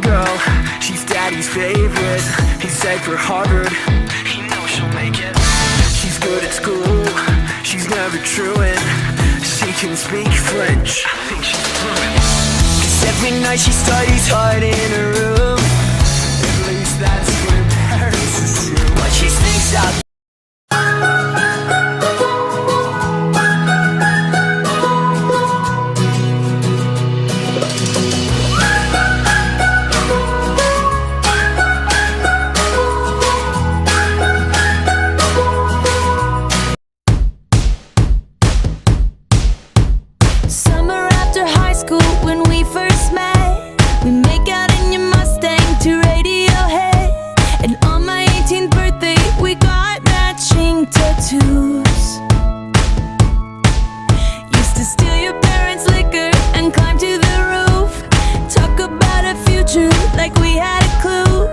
girl, she's daddy's favorite. He said for Harvard, he knows she'll make it. She's good at school, she's never truant. She can speak French, I think she's fluent. 'Cause every night she studies hard in her room. At least that's what her parents assume. But she sneaks out. Summer after high school when we first met, we make out in your Mustang to Radiohead. And on my 18th birthday we got matching tattoos. Used to steal your parents' liquor and climb to the roof. Talk about a future like we had a clue.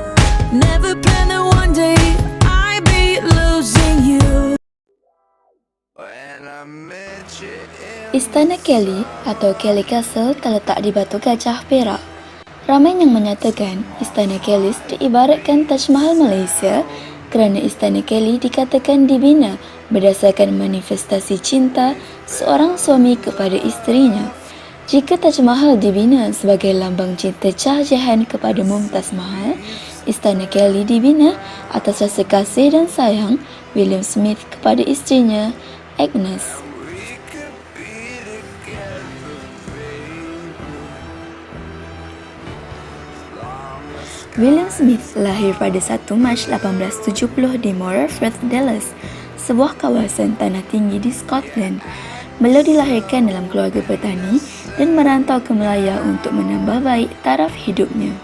Never planned that one day I'd be losing you. When I met you Istana Kelly atau Kelly Castle terletak di Batu Gajah, Perak. Ramai yang menyatakan Istana Kelly diibaratkan Taj Mahal Malaysia kerana Istana Kelly dikatakan dibina berdasarkan manifestasi cinta seorang suami kepada isterinya. Jika Taj Mahal dibina sebagai lambang cinta Shah Jahan kepada Mumtaz Mahal, Istana Kelly dibina atas rasa kasih dan sayang William Smith kepada isterinya, Agnes. William Smith lahir pada 1 Mac 1870 di Moorfields, Dallas, sebuah kawasan tanah tinggi di Scotland. Beliau dilahirkan dalam keluarga petani dan merantau ke Melaya untuk menambah baik taraf hidupnya.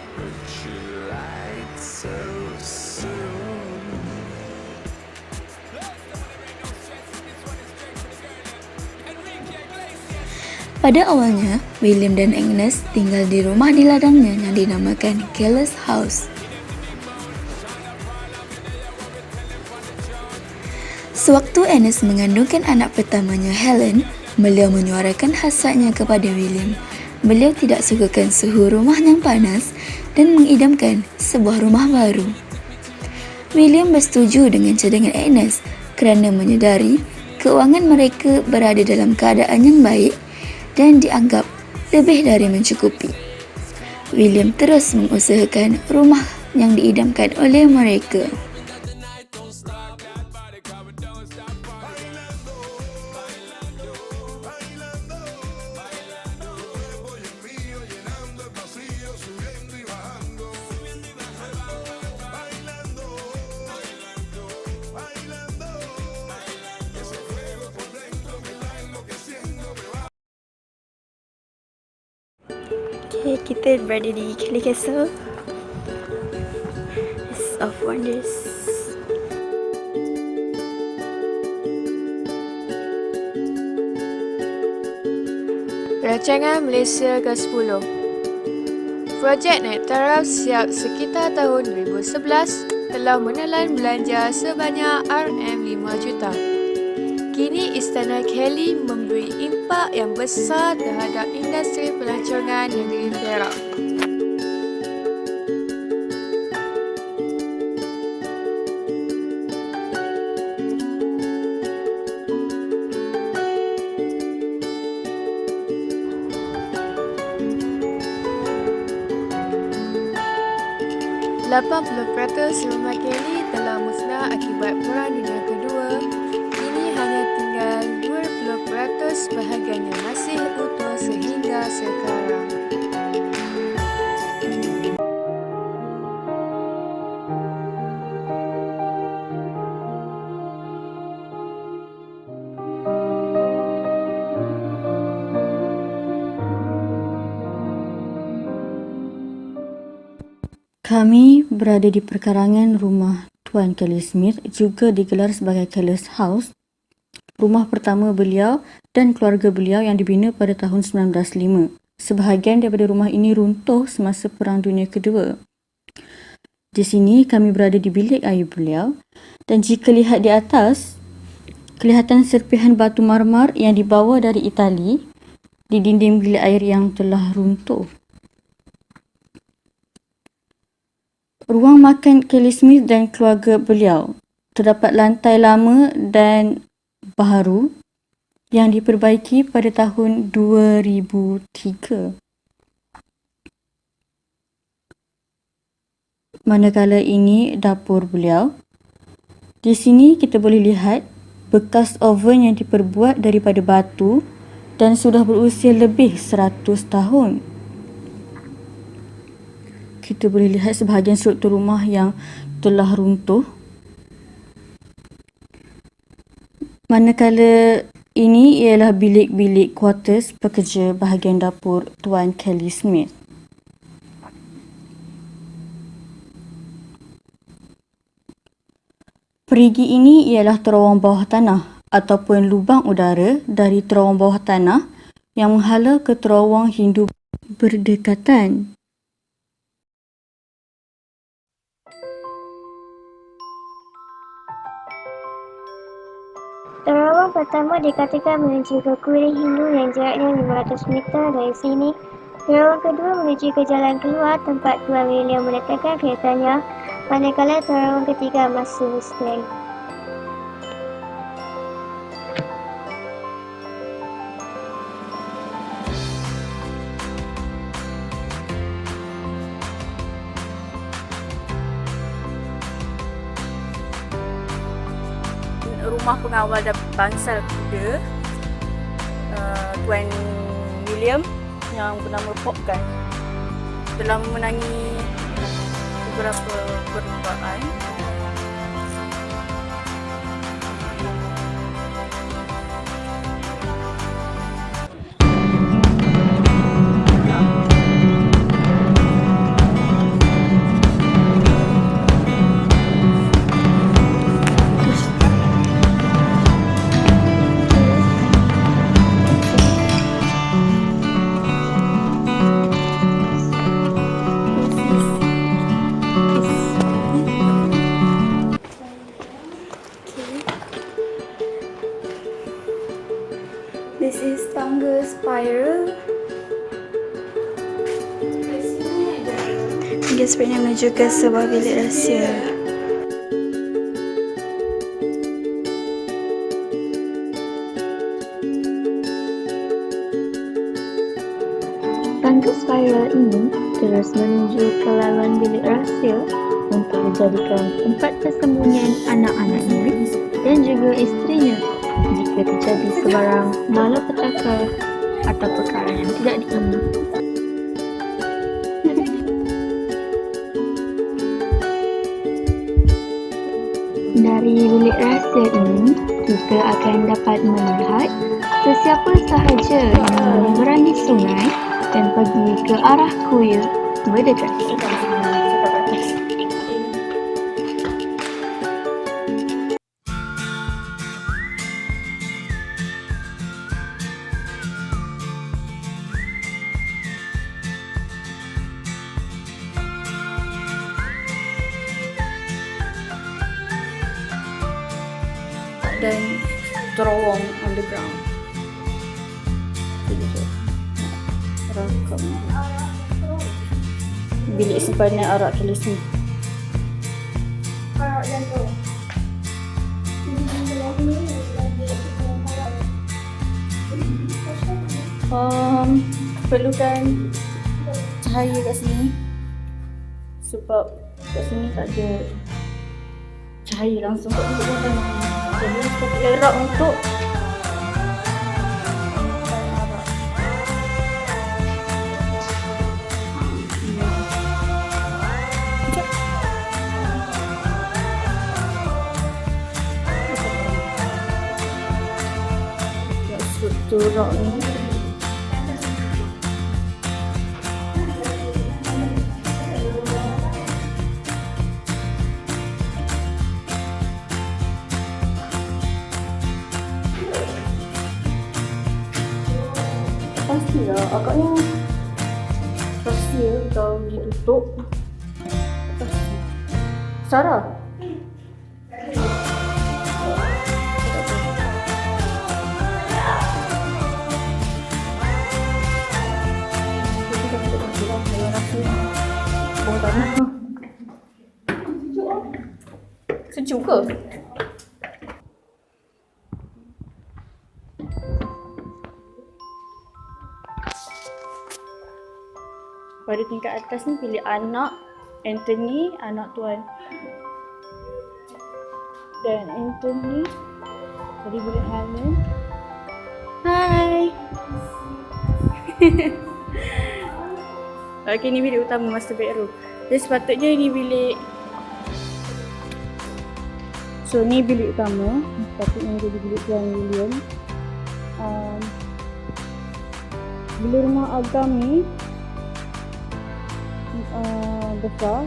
Pada awalnya, William dan Agnes tinggal di rumah di ladangnya yang dinamakan Kelly's House. Sewaktu Agnes mengandungkan anak pertamanya Helen, beliau menyuarakan hasratnya kepada William. Beliau tidak sukakan suhu rumah yang panas dan mengidamkan sebuah rumah baru. William bersetuju dengan cadangan Agnes kerana menyedari keuangan mereka berada dalam keadaan yang baik dan dianggap lebih dari mencukupi. William terus mengusahakan rumah yang diidamkan oleh mereka. Okay, kita berada di Kelly Castle. It's of wonders. Rancangan Malaysia ke-10. Projek naik taraf siap sekitar tahun 2011 telah menelan belanja sebanyak RM5 juta. Kini Istana Kelly memberi impak yang besar terhadap industri pelancongan negeri Perak. %80% rumah Kelly telah musnah akibat Perang Dunia Kedua. Kini hanya tinggal 20% bahagiannya masih utuh sehingga sekarang. Kami berada di perkarangan rumah Tuan Kelly Smith, juga digelar sebagai Kelly's House, rumah pertama beliau dan keluarga beliau yang dibina pada tahun 1905. Sebahagian daripada rumah ini runtuh semasa Perang Dunia Kedua. Di sini kami berada di bilik air beliau, dan jika lihat di atas, kelihatan serpihan batu marmar yang dibawa dari Itali di dinding bilik air yang telah runtuh. Ruang makan Kelly Smith dan keluarga beliau terdapat lantai lama dan baharu yang diperbaiki pada tahun 2003. Manakala ini dapur beliau. Di sini kita boleh lihat bekas oven yang diperbuat daripada batu dan sudah berusia lebih 100 tahun. Kita boleh lihat sebahagian struktur rumah yang telah runtuh. Manakala ini ialah bilik-bilik quarters pekerja bahagian dapur Tuan Kelly Smith. Perigi ini ialah terowong bawah tanah ataupun lubang udara dari terowong bawah tanah yang menghala ke terowong Hindu berdekatan. Terowong pertama dikatakan menuju ke kuil Hindu yang jaraknya 500 meter dari sini. Terowong kedua menuju ke jalan keluar tempat Tuan William meletakkan keretanya, manakala terowong ketiga masuk Mustang. Rumah pengawal dan bangsal kuda Tuan William yang bernama Popgun telah memenangi beberapa perlombaan. This is tangga spiral. Hingga sebenarnya menuju ke sebuah bilik rahsia. Tangga spiral ini terus menuju ke laluan bilik rahsia untuk dijadikan tempat persembunyian anak-anaknya dan juga isterinya jika terjadi sebarang malapetaka atau perkara yang tidak diingini. Dari bilik rahsia ini, kita akan dapat melihat sesiapa sahaja yang menyeberangi sungai dan pergi ke arah kuil berdekatan. Dan terowong underground. Rakam. Bilik simpanan arak Kelly Smith. Perlukan cahaya kat sini sebab kat sini tak ada cahaya langsung kat sini. Jadi kita perak untuk struktur rock ni. Pastilah agaknya rahsia kalau ditutup. Sarah. Bawah tanah. Buka. Pada tingkat atas ni pilih anak Anthony, anak tuan. Dan Anthony. Tadi pilih Helen. Hai. Okey, ni bilik utama, master bedroom. Jadi sepatutnya ni bilik. So ni bilik utama. Sepatutnya jadi bilik Tuan William. Bilik rumah agam ni besar.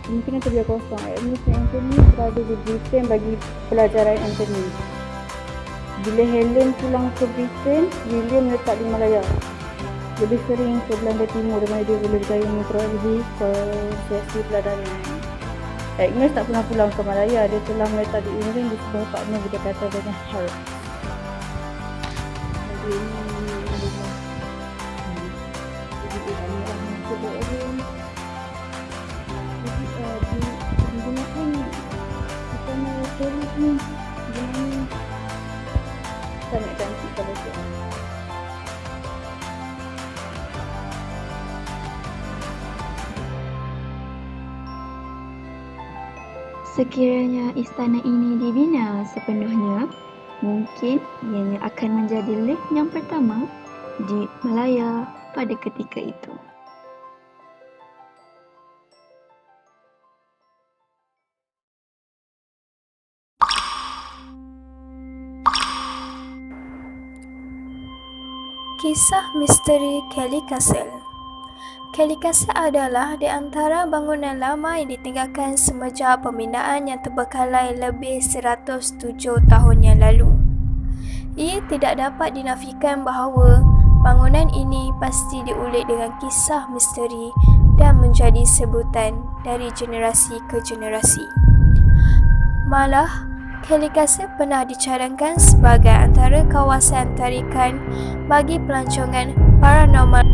Mungkin terbiar kosong. Ini Anthony berada di Britain bagi pelajaran Anthony. Bila Helen pulang ke Britain, William letak di Malaya. Lebih sering ke Belanda Timur di mana dia boleh berjaya memperolehi sesi pelajaran. Agnes tak pernah pulang ke Malaya. Dia telah meletak di England di sebuah apartmen berdekatan dengan Harold. Jadi ini rumah. Jadi dia merah masuk ke room. Jadi digunakan kerana teris ni dengan sangat cantik kalau tu. Sekiranya istana ini dibina sepenuhnya, mungkin ianya akan menjadi lek yang pertama di Malaya pada ketika itu. Kisah misteri Kelly Castle. Kelly Castle adalah di antara bangunan lama yang ditinggalkan semenjak pembinaan yang terbengkalai lebih 107 tahun yang lalu. Ia tidak dapat dinafikan bahawa bangunan ini pasti diulik dengan kisah misteri dan menjadi sebutan dari generasi ke generasi. Malah, Kelly Castle pernah dicadangkan sebagai antara kawasan tarikan bagi pelancongan paranormal.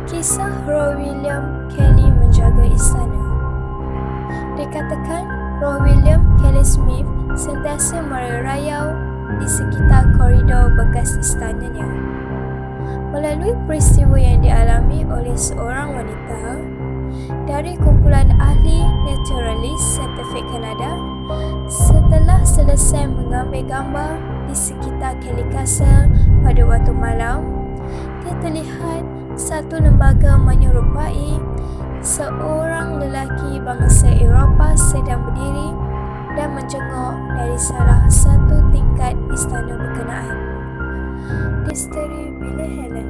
Kisah Roh William Kelly menjaga istana. Dikatakan Roh William Kelly Smith sentiasa merayau di sekitar koridor bekas istananya. Melalui peristiwa yang dialami oleh seorang wanita dari kumpulan ahli naturalis saintifik Kanada, setelah selesai mengambil gambar di sekitar Kelly Castle pada waktu malam, dia terlihat satu lembaga menyerupai seorang lelaki bangsa Eropah sedang berdiri dan menjenguk dari salah satu tingkat istana berkenaan. Misteri Bilik Helen.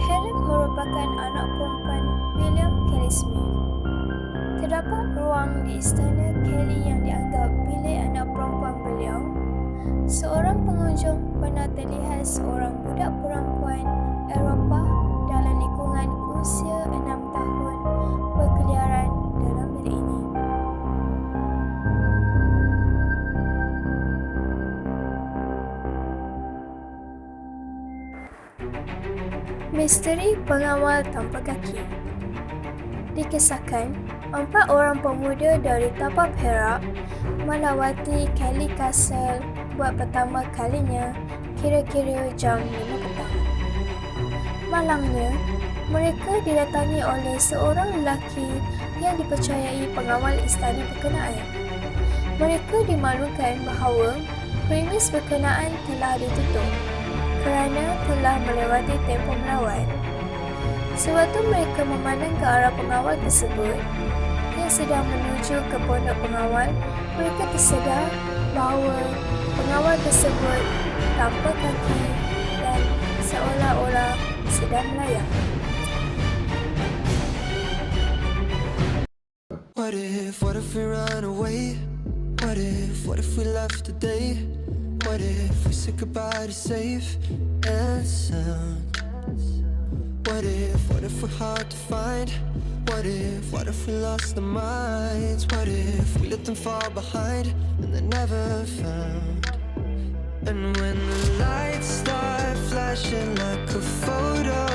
Helen merupakan anak perempuan William Kelly Smith. Terdapat ruang di istana Kelly yang dianggap bilik anak perempuan beliau. Seorang pengunjung pernah terlihat seorang budak perempuan Eropah dalam lingkungan usia 6 tahun berkeliaran dalam bilik ini. Misteri pengawal tanpa kaki. Dikisahkan, 4 orang pemuda dari tapak Perak melawati Kelly Castle buat pertama kalinya kira-kira jam 5 petang. Malangnya, mereka didatangi oleh seorang lelaki yang dipercayai pengawal istana berkenaan. Mereka dimaklumkan bahawa premis berkenaan telah ditutup kerana telah melewati tempoh melawat. Sewaktu mereka memandang ke arah pengawal tersebut yang sedang menuju ke pondok pengawal, mereka tersedar bahawa pengawal tersebut tanpa kaki dan seolah-olah sedang melayang. What if we run away? What if we left today? What if we said goodbye to safe and sound? What if we're hard to find? What if we lost our minds? What if we let them fall behind and they're never found? And when the lights start flashing like a photo